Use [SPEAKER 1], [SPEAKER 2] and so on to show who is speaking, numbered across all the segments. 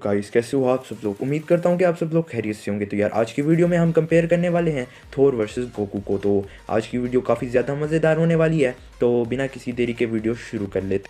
[SPEAKER 1] Guys कैसे हो आप सब लोग। उम्मीद करता हूँ कि आप सब लोग खैरियत से होंगे। तो यार आज की वीडियो में हम कंपेयर करने वाले हैं थोर वर्सेस गोकू को। तो आज की वीडियो काफ़ी ज़्यादा मज़ेदार होने वाली है। तो बिना किसी देरी के वीडियो शुरू कर लेते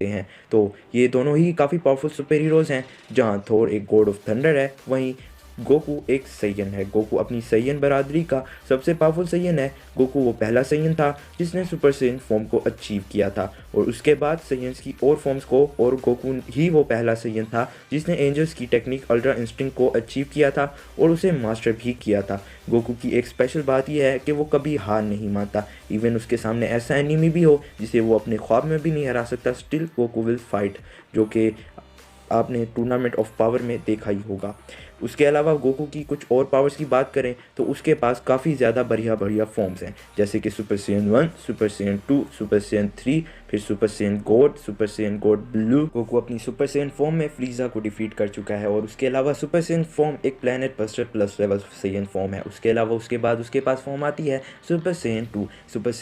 [SPEAKER 1] हैं। तो ये दोनों ही काफ़ी पावरफुल सुपर हीरोज़ हैं। जहाँ थोर एक गॉड ऑफ थंडर है, वहीं गोकू एक सैयन है। गोकू अपनी सैयन बरादरी का सबसे पावरफुल सैयन है। गोकू वो पहला सैयन था जिसने सुपर सैयन फॉर्म को अचीव किया था, और उसके बाद सैयन्स की और फॉर्म्स को, और गोकू ही वो पहला सैयन था जिसने एंजल्स की टेक्निक अल्ट्रा इंस्टिंक्ट को अचीव किया था और उसे मास्टर भी किया था। गोकू की एक स्पेशल बात यह है कि वो कभी हार नहीं मानता। इवन उसके सामने ऐसा एनिमी भी हो जिसे वो अपने ख्वाब में भी नहीं हरा सकता, स्टिल गोकू विल फाइट, जो कि आपने टूर्नामेंट ऑफ पावर में देखा ही होगा। उसके अलावा गोकू की कुछ और पावर्स की बात करें तो उसके पास काफ़ी ज़्यादा बढ़िया बढ़िया फॉर्म्स हैं, जैसे कि super Saiyan 1, super Saiyan 2, super Saiyan 3, फिर super Saiyan God blue. Goku अपनी सुपर सैयन फॉर्म में फ्रीजा को डिफीट कर चुका है, और उसके अलावा सुपर सैयन फॉर्म एक planet buster plus level Saiyan form है। उसके अलावा उसके बाद उसके पास फॉर्म आती है सुपर सैयन 2। सुपर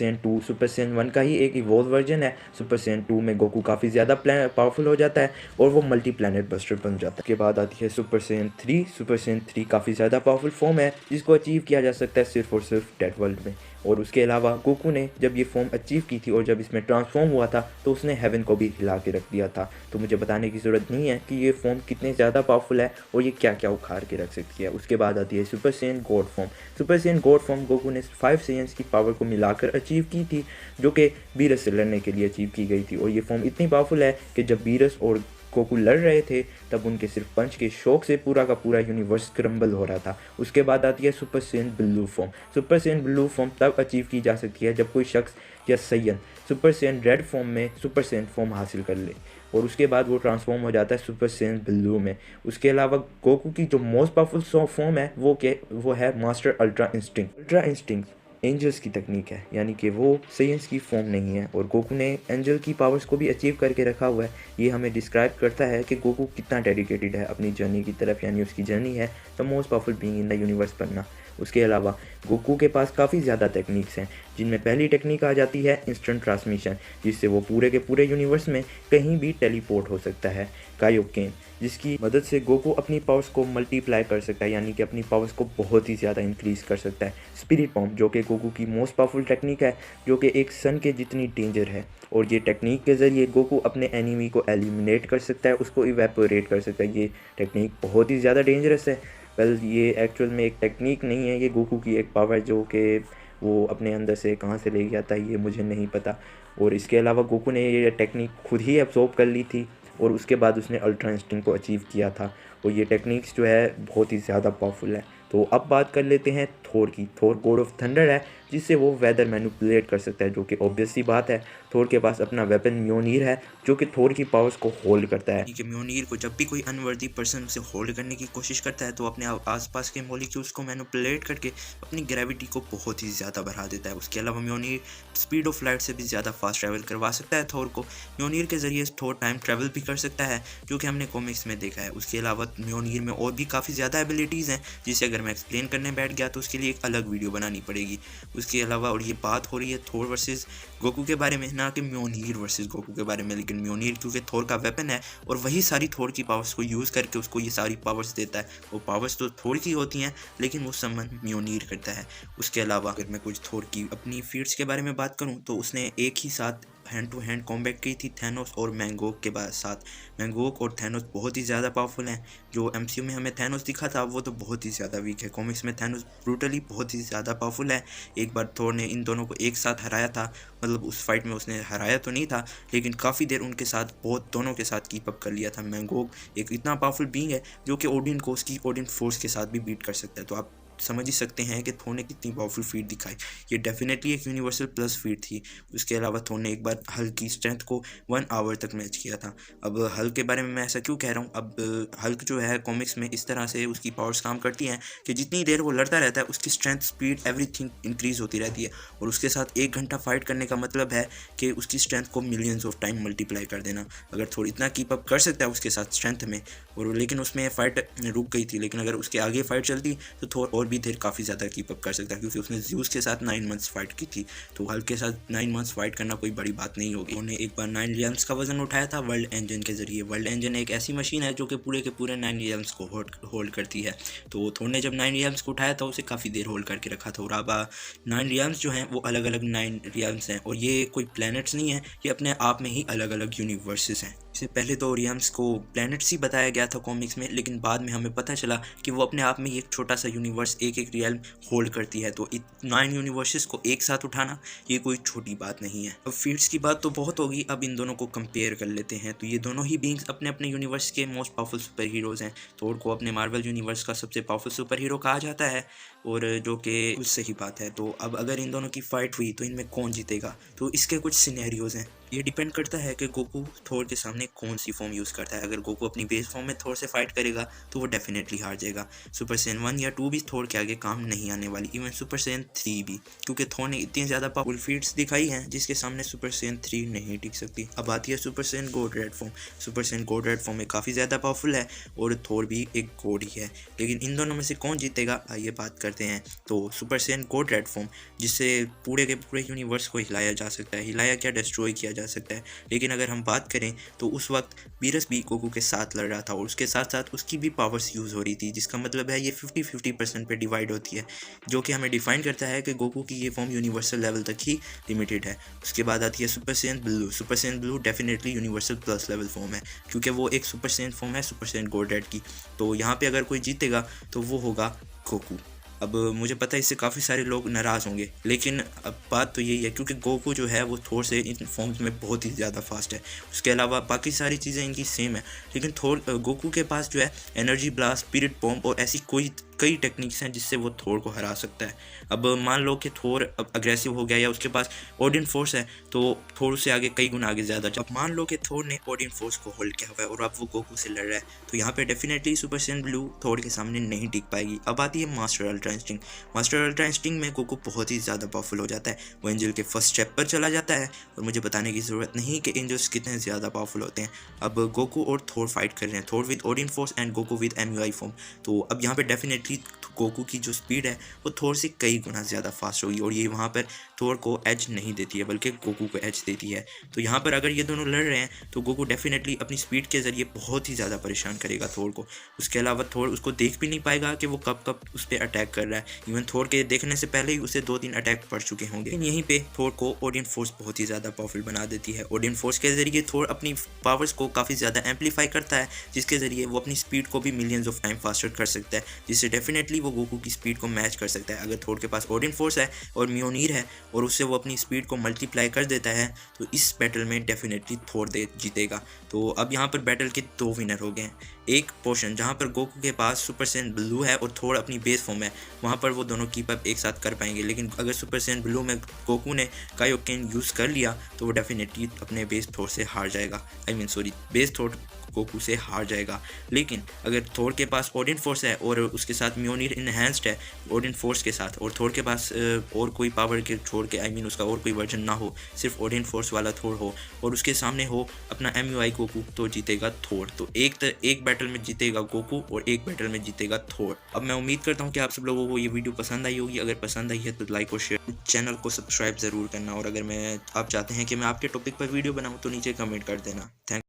[SPEAKER 1] सैयन 1 का ही एक इवॉल्व वर्जन है। सुपर सैयन 2 में गोकू काफ़ी ज़्यादा पावरफुल हो जाता है और वो मल्टी प्लैनेट बस्टर बन जाता है। उसके बाद आती है सुपर सैयन 3। सुपर सैयन 3 काफ़ी ज़्यादा पावरफुल फॉर्म है जिसको अचीव किया जा सकता है सिर्फ और सिर्फ डेड वर्ल्ड में। और उसके अलावा गोकू ने जब ये फॉर्म अचीव की थी और जब इसमें ट्रांसफॉर्म हुआ था तो उसने हेवन को भी हिला के रख दिया था। तो मुझे बताने की ज़रूरत नहीं है कि ये फॉर्म कितने ज़्यादा पावरफुल है और ये क्या क्या उखाड़ के रख सकती है। उसके बाद आती है super Saiyan God form. Super Saiyan God form Goku ने 5 सैयन्स की पावर को मिलाकर अचीव की थी, जो कि बीरस से लड़ने के लिए अचीव की गई थी। और ये फॉर्म इतनी पावरफुल है कि जब बीरस और गोकू लड़ रहे थे तब उनके सिर्फ पंच के शौक से पूरा का पूरा यूनिवर्स क्रम्बल हो रहा था। उसके बाद आती है super Saiyan blue form. Super Saiyan blue form तब अचीव की जा सकती है जब कोई शख्स या Saiyan super Saiyan red form में सुपर सैयन फॉर्म हासिल कर ले, और उसके बाद वो ट्रांसफॉर्म हो जाता है सुपर सैयन ब्लू में। उसके अलावा गोकू की जो मोस्ट पावरफुल फॉर्म है वो है master ultra instinct. Ultra instinct angels की तकनीक है, यानी कि वो सैयन्स की फॉर्म नहीं है, और गोकू ने एंजल की पावर्स को भी अचीव करके रखा हुआ है। ये हमें डिस्क्राइब करता है कि गोकू कितना डेडिकेटेड है अपनी जर्नी की तरफ, यानी उसकी जर्नी है the most powerful being in the universe बनना। उसके अलावा गोकू के पास काफ़ी ज़्यादा टेक्निक्स हैं, जिनमें पहली टेक्निक आ जाती है इंस्टेंट ट्रांसमिशन, जिससे वो पूरे के पूरे यूनिवर्स में कहीं भी टेलीपोर्ट हो सकता है। कायोकेन, जिसकी मदद से गोकू अपनी पावर्स को मल्टीप्लाई कर सकता है, यानी कि अपनी पावर्स को बहुत ही ज़्यादा इंक्रीज़ कर सकता है। स्पिरिट बॉम्ब, जो कि गोकू की मोस्ट पावरफुल टेक्निक है, जो कि एक सन के जितनी डेंजर है, और ये टेक्निक के ज़रिए गोकू अपने एनिमी को एलिमिनेट कर सकता है, उसको इवेपोरेट कर सकता है। ये टेक्निक बहुत ही ज़्यादा डेंजरस है। वेल, ये एक्चुअल में एक टेक्निक नहीं है, ये गोकू की एक पावर जो कि वो अपने अंदर से कहाँ से ले आता है ये मुझे नहीं पता। और इसके अलावा गोकू ने ये टेक्निक खुद ही एब्जॉर्ब कर ली थी, और उसके बाद उसने अल्ट्रा इंस्टिंक्ट को अचीव किया था, और ये टेक्निक्स जो है बहुत ही ज़्यादा पावरफुल है। तो अब बात कर लेते हैं थोर की। थोर गॉड ऑफ थंडर है, जिससे वो वेदर मैनिपुलेट कर सकता है, जो कि ऑब्वियस सी बात है। थोर के पास अपना वेपन म्योनीर है, जो कि थोर की पावर्स को होल्ड करता है। कि म्योनीर को जब भी कोई अनवर्दी पर्सन उसे होल्ड करने की कोशिश करता है तो अपने आसपास के मॉलिक्यूल्स को मैनिपुलेट करके अपनी ग्रेविटी को बहुत ही ज़्यादा बढ़ा देता है। उसके अलावा म्योनीर स्पीड ऑफ लाइट से भी ज़्यादा फास्ट ट्रैवल करवा सकता है थोर को। म्योनीर के ज़रिए थोर टाइम ट्रैवल भी कर सकता है, जो कि हमने कॉमिक्स में देखा है। उसके अलावा म्योनीर में और भी काफ़ी ज़्यादा एबिलिटीज़ हैं, जिसे अगर मैं एक्सप्लेन करने बैठ गया तो उसके लिए एक अलग वीडियो बनानी पड़ेगी। उसके अलावा, और ये बात हो रही है थोर वर्सेस गोकू के बारे में, ना कि म्योनीर वर्सेस गोकू के बारे में, लेकिन म्योनीर क्योंकि थोर का वेपन है और वही सारी थोर की पावर्स को यूज़ करके उसको ये सारी पावर्स देता है। वो पावर्स तो थोर की होती हैं, लेकिन वो समन म्योनीर करता है। उसके अलावा अगर मैं कुछ थोर की अपनी फीट्स के बारे में बात करूँ तो उसने एक ही साथ हैंड टू हैंड कॉम्बैट की थी थैनोस और मैंगोक के साथ। मैंगोक और थैनोस बहुत ही ज़्यादा पावरफुल हैं। जो एमसीयू में हमें थैनोस दिखा था वो तो बहुत ही ज़्यादा वीक है, कॉमिक्स में थैनोस ब्रूटली बहुत ही ज़्यादा पावरफुल है। एक बार थोर ने इन दोनों को एक साथ हराया था, मतलब उस फाइट में उसने हराया तो नहीं था, लेकिन काफ़ी देर उनके साथ दोनों के साथ कीप अप कर लिया था। मैंगोक एक इतना पावरफुल बीइंग है जो कि ओडिन को उसकी ओडिन फोर्स के साथ भी बीट कर सकता है। तो आप समझ ही सकते हैं कि थोर ने कितनी पावरफुल फीट दिखाई। ये डेफिनेटली एक यूनिवर्सल प्लस फीट थी। उसके अलावा थोर ने एक बार हल्क की स्ट्रेंथ को 1 आवर तक मैच किया था। अब हल्क के बारे में मैं ऐसा क्यों कह रहा हूँ, अब हल्क जो है कॉमिक्स में इस तरह से उसकी पावर्स काम करती हैं कि जितनी देर वो लड़ता रहता है उसकी स्ट्रेंथ, स्पीड, एवरीथिंग इंक्रीज़ होती रहती है, और उसके साथ 1 घंटा फाइट करने का मतलब है कि उसकी स्ट्रेंथ को मिलियंस ऑफ टाइम मल्टीप्लाई कर देना। अगर थोर इतना कीप अप कर सकता है उसके साथ स्ट्रेंथ में, और लेकिन उसमें फ़ाइट रुक गई थी, लेकिन अगर उसके आगे फ़ाइट चलती तो थोर और भी देर काफ़ी ज़्यादा कीप अप कर सकता है, क्योंकि उसने ज़्यूस के साथ 9 मंथ्स फाइट की थी, तो हल्क के साथ 9 मंथ्स फाइट करना कोई बड़ी बात नहीं होगी। उन्होंने एक बार 9 रियल्म्स का वजन उठाया था वर्ल्ड इंजन के जरिए। वर्ल्ड इंजन एक ऐसी मशीन है जो कि पूरे के पूरे 9 रियल्म्स को होल्ड करती है। तो थोर ने जब 9 रियल्म्स को उठाया था उसे काफ़ी देर होल्ड करके रखा था। और अब 9 रियल्म्स जो हैं वो अलग अलग 9 रियल्म्स हैं, और ये कोई प्लैनेट्स नहीं है, ये अपने आप में ही अलग अलग यूनिवर्सेस हैं। इससे पहले तो रियल्म्स को प्लैनेट्स ही बताया गया था कॉमिक्स में, लेकिन बाद में हमें पता चला कि वो अपने आप में ही एक छोटा सा यूनिवर्स एक एक रियल्म होल्ड करती है। तो 9 यूनिवर्सेस को एक साथ उठाना ये कोई छोटी बात नहीं है। अब फीट्स की बात तो बहुत होगी, अब इन दोनों को कंपेयर कर लेते हैं। तो ये दोनों ही बींग्स अपने अपने यूनिवर्स के मोस्ट पावरफुल सुपर हीरोज़ हैं। थोर को अपने मार्वल यूनिवर्स का सबसे पावरफुल सुपर हीरो कहा जाता है, और जो कि सही बात है। तो अब अगर इन दोनों की फाइट हुई तो इनमें कौन जीतेगा, तो इसके कुछ सिनेरियोज हैं। ये डिपेंड करता है कि गोकू थोर के सामने कौन सी फॉर्म यूज़ करता है। अगर गोकू अपनी बेस फॉर्म में थोर से फाइट करेगा तो वो डेफिनेटली हार जाएगा। सुपर सैयन 1 या 2 भी थोर के आगे काम नहीं आने वाली, इवन सुपर सैयन 3 भी, क्योंकि थोर ने इतनी ज़्यादा पावरफुल फीट्स दिखाई हैं जिसके सामने सुपर सैयन 3 नहीं टिक सकती। अब आती है सुपर सैयन गोड रेड फॉर्म। सुपर सैयन गोड रेड फॉर्म में काफ़ी ज़्यादा पावरफुल है, और थोर भी एक गोड ही है, लेकिन इन दोनों में से कौन जीतेगा आइए बात करते हैं। तो सुपर सैयन गोड रेड फॉर्म, जिससे पूरे के पूरे यूनिवर्स को हिलाया जा सकता है, हिलाया क्या डिस्ट्रॉय किया जा सकता है। लेकिन अगर हम बात करें तो उस वक्त बीरस भी गोकू के साथ लड़ रहा था, और उसके साथ साथ उसकी भी पावर्स यूज़ हो रही थी, जिसका मतलब है ये 50-50% पे डिवाइड होती है, जो कि हमें डिफाइन करता है कि गोकू की ये फॉर्म यूनिवर्सल लेवल तक ही लिमिटेड है। उसके बाद आती है super Saiyan blue. Super Saiyan blue definitely universal plus level form है, क्योंकि वो एक सुपर सैयन फॉर्म है सुपर सैयन गोड रेड की। तो यहाँ पे अगर कोई जीतेगा तो वो होगा गोकू। अब मुझे पता है इससे काफ़ी सारे लोग नाराज़ होंगे, लेकिन अब बात तो यही है, क्योंकि गोकू जो है वो थोर से इन फॉर्म्स में बहुत ही ज़्यादा फास्ट है। उसके अलावा बाकी सारी चीज़ें इनकी सेम है, लेकिन गोकू के पास जो है एनर्जी ब्लास्ट, स्पिरिट बॉम्ब और ऐसी कई टेक्निक्स हैं जिससे वो थोर को हरा सकता है। अब मान लो कि थोर अब अग्रेसिव हो गया या उसके पास ओडिन फोर्स है, तो थोर से आगे कई गुना आगे ज़्यादा। अब मान लो कि थोर ने ओडिन फोर्स को होल्ड किया हुआ है और अब वो गोकू से लड़ रहा है, तो यहाँ पे डेफिनेटली सुपर सैयन ब्लू थोर के सामने नहीं टिक पाएगी। अब आती है master ultra instinct. Master ultra instinct में गोकू बहुत ही ज़्यादा पावरफुल हो जाता है। वो एंजल के फर्स्ट स्टेप पर चला जाता है, और मुझे बताने की ज़रूरत नहीं कि एंजल्स कितने ज़्यादा पावरफुल होते हैं। अब गोकू और थोर फाइट कर रहे हैं, Thor with Odin force and Goku with MUI form. तो अब यहाँ पे डेफिनेटली गोकू की जो स्पीड है वो थोर से कई गुना ज़्यादा फास्ट होगी, और ये वहाँ पर थोर को एज नहीं देती है बल्कि गोकू को एज देती है। तो यहाँ पर अगर ये दोनों लड़ रहे हैं तो गोकू डेफिनेटली अपनी स्पीड के ज़रिए बहुत ही ज़्यादा परेशान करेगा थोर को। उसके अलावा थोर उसको देख भी नहीं पाएगा कि वो कब कब उस पर अटैक कर रहा है। इवन थोर के देखने से पहले ही उसे 2-3 अटैक पड़ चुके होंगे। लेकिन यहीं पे थोर को ओडिन फोर्स बहुत ही ज़्यादा पावरफुल बना देती है। ओडिन फोर्स के ज़रिए थोर अपनी पावर्स को काफ़ी ज़्यादा एम्पलीफाई करता है, जिसके ज़रिए वो अपनी स्पीड को भी मिलियंस ऑफ टाइम फास्टर कर सकता है, जिससे डेफिनेटली वो गोकू की स्पीड को मैच कर सकता है। अगर थोर के पास ओडिन फोर्स है और म्योनीर है और उससे वो अपनी स्पीड को मल्टीप्लाई कर देता है, तो इस बैटल में डेफिनेटली थोर जीतेगा। तो अब यहाँ पर बैटल के 2 विनर हो गए हैं। एक पोर्शन जहाँ पर गोकू के पास सुपर सैयन ब्लू है और थोर अपनी बेस फॉर्म है, वहाँ पर वो दोनों कीप अप एक साथ कर पाएंगे। लेकिन अगर सुपर सैयन ब्लू में गोकू ने कायोकेन यूज़ कर लिया तो वो डेफिनेटली अपने बेस थोर से हार जाएगा। बेस थोर गोकू से हार जाएगा। लेकिन अगर थोर के पास ओडिन फोर्स है और उसके साथ म्योनीर इनहेंस्ड है ओडिन फोर्स के साथ, और थोर के पास और कोई पावर के छोड़ के उसका और कोई वर्जन ना हो, सिर्फ ओडिन फोर्स वाला थोर हो, और उसके सामने हो अपना MUI गोकू, तो जीतेगा थोर। तो एक बैटल में जीतेगा गोकू और एक बैटल में जीतेगा थोर। अब मैं उम्मीद करता हूँ कि आप सब लोगों को ये वीडियो पसंद आई होगी। अगर पसंद आई है तो लाइक और शेयर, चैनल को सब्सक्राइब ज़रूर करना, और अगर आप चाहते हैं कि मैं आपके टॉपिक पर वीडियो बनाऊँ तो नीचे कमेंट कर देना। थैंक